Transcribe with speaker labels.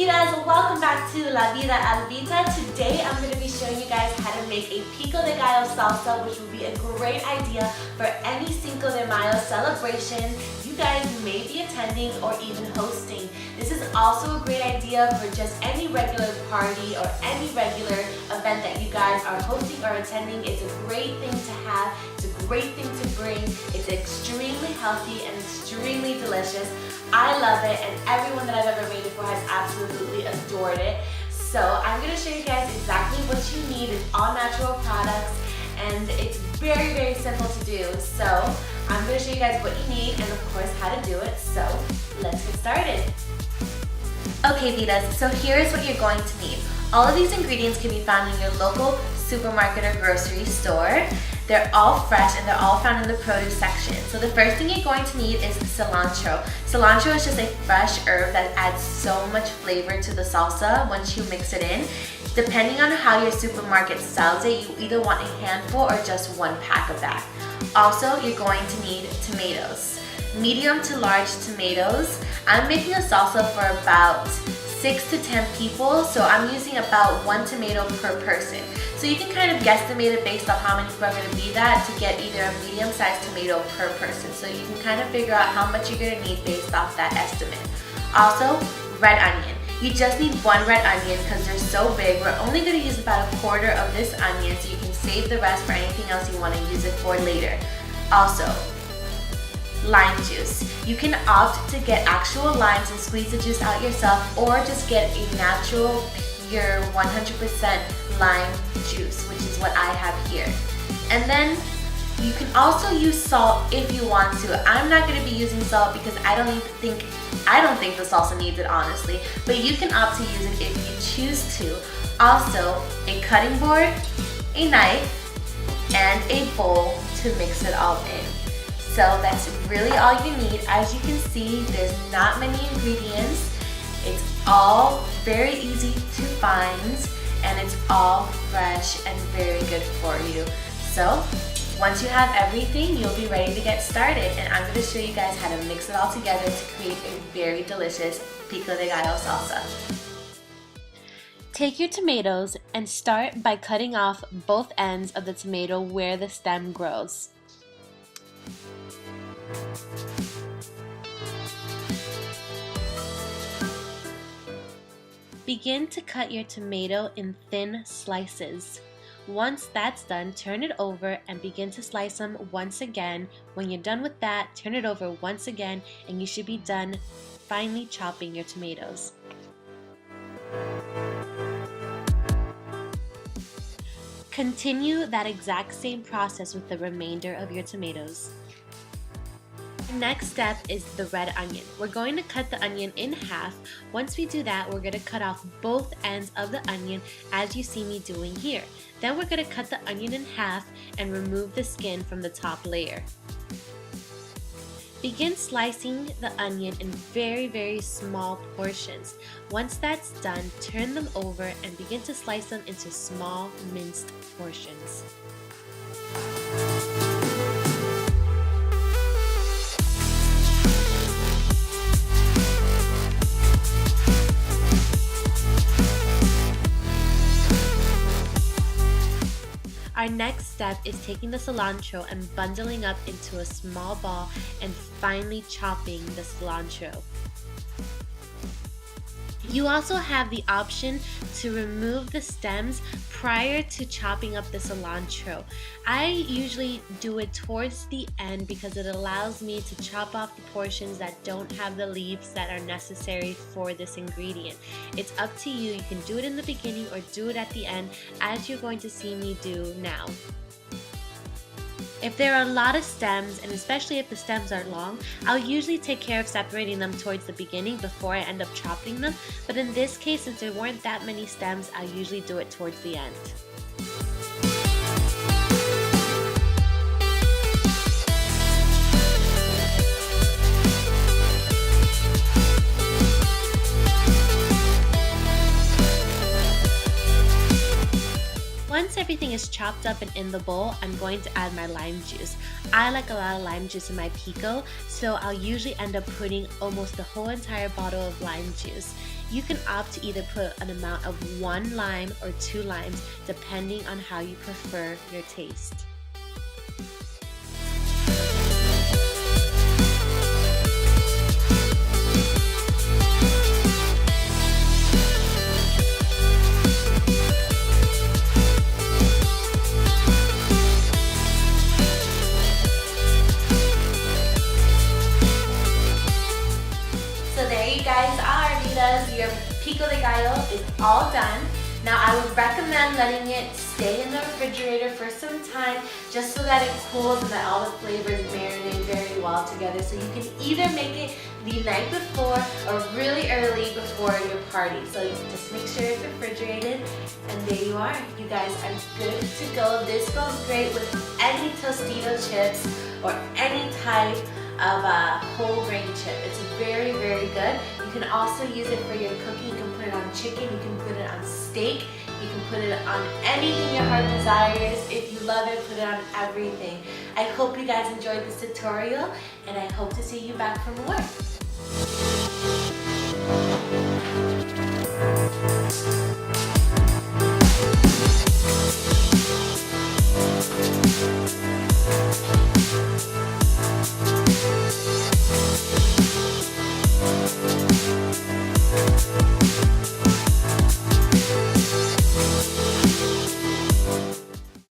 Speaker 1: Vidas, welcome back to La Vida Albita. Today I'm going to be showing you guys how to make a Pico de Gallo salsa, which will be a great idea for any Cinco de Mayo celebration you guys may be attending or even hosting. This is also a great idea for just any regular party or any regular event that you guys are hosting or attending. It's a great thing to have. It's a great thing to bring. It's extremely healthy and extremely delicious. I love it, and everyone that I've ever made it for has absolutely adored it. So I'm going to show you guys exactly what you need. It's all natural products, and it's very, very simple to do. So I'm going to show you guys what you need and of course how to do it. So let's get started. Okay, Vitas, so here's what you're going to need. All of these ingredients can be found in your local supermarket or grocery store. They're all fresh and they're all found in the produce section. So the first thing you're going to need is cilantro. Cilantro is just a fresh herb that adds so much flavor to the salsa once you mix it in. Depending on how your supermarket sells it, you either want a handful or just one pack of that. Also, you're going to need tomatoes. Medium to large tomatoes. I'm making a salsa for about 6 to 10 people, so I'm using about 1 tomato per person. So you can kind of guesstimate it based off how many people are going to be that to get either a medium-sized tomato per person. So you can kind of figure out how much you're going to need based off that estimate. Also, red onion. You just need one red onion because they're so big. We're only going to use about a quarter of this onion, so you can save the rest for anything else you want to use it for later. Also, lime juice. You can opt to get actual limes and squeeze the juice out yourself, or just get a natural, pure, 100% lime juice, which is what I have here. And then you can also use salt if you want to. I'm not going to be using salt because I don't think the salsa needs it, honestly, but you can opt to use it if you choose to. Also, a cutting board, a knife, and a bowl to mix it all in. So that's really all you need. As you can see, there's not many ingredients. It's all very easy to find, and it's all fresh and very good for you. So once you have everything, you'll be ready to get started, and I'm going to show you guys how to mix it all together to create a very delicious Pico de Gallo salsa. Take your tomatoes and start by cutting off both ends of the tomato where the stem grows. Begin to cut your tomato in thin slices. Once that's done, turn it over and begin to slice them once again. When you're done with that, turn it over once again, and you should be done finely chopping your tomatoes. Continue that exact same process with the remainder of your tomatoes. The next step is the red onion. We're going to cut the onion in half. Once we do that, we're going to cut off both ends of the onion as you see me doing here. Then we're going to cut the onion in half and remove the skin from the top layer. Begin slicing the onion in very, very small portions. Once that's done, turn them over and begin to slice them into small minced portions. Our next step is taking the cilantro and bundling up into a small ball and finely chopping the cilantro. You also have the option to remove the stems prior to chopping up the cilantro. I usually do it towards the end because it allows me to chop off the portions that don't have the leaves that are necessary for this ingredient. It's up to you. You can do it in the beginning or do it at the end, as you're going to see me do now. If there are a lot of stems, and especially if the stems are long, I'll usually take care of separating them towards the beginning before I end up chopping them, but in this case, since there weren't that many stems, I usually do it towards the end. Once everything everything is chopped up and in the bowl, I'm going to add my lime juice. I like a lot of lime juice in my pico, so I'll usually end up putting almost the whole entire bottle of lime juice. You can opt to either put an amount of 1 lime or 2 limes, depending on how you prefer your taste. Your Pico de Gallo is all done. Now I would recommend letting it stay in the refrigerator for some time just so that it cools and that all the flavors marinate very well together. So you can either make it the night before or really early before your party. So just make sure it's refrigerated, and there you are. You guys are good to go. This goes great with any Tostito chips or any type of whole grain chip. It's very, very good. You can also use it for your cooking. You can put it on chicken, you can put it on steak, you can put it on anything your heart desires. If you love it, put it on everything. I hope you guys enjoyed this tutorial, and I hope to see you back for more.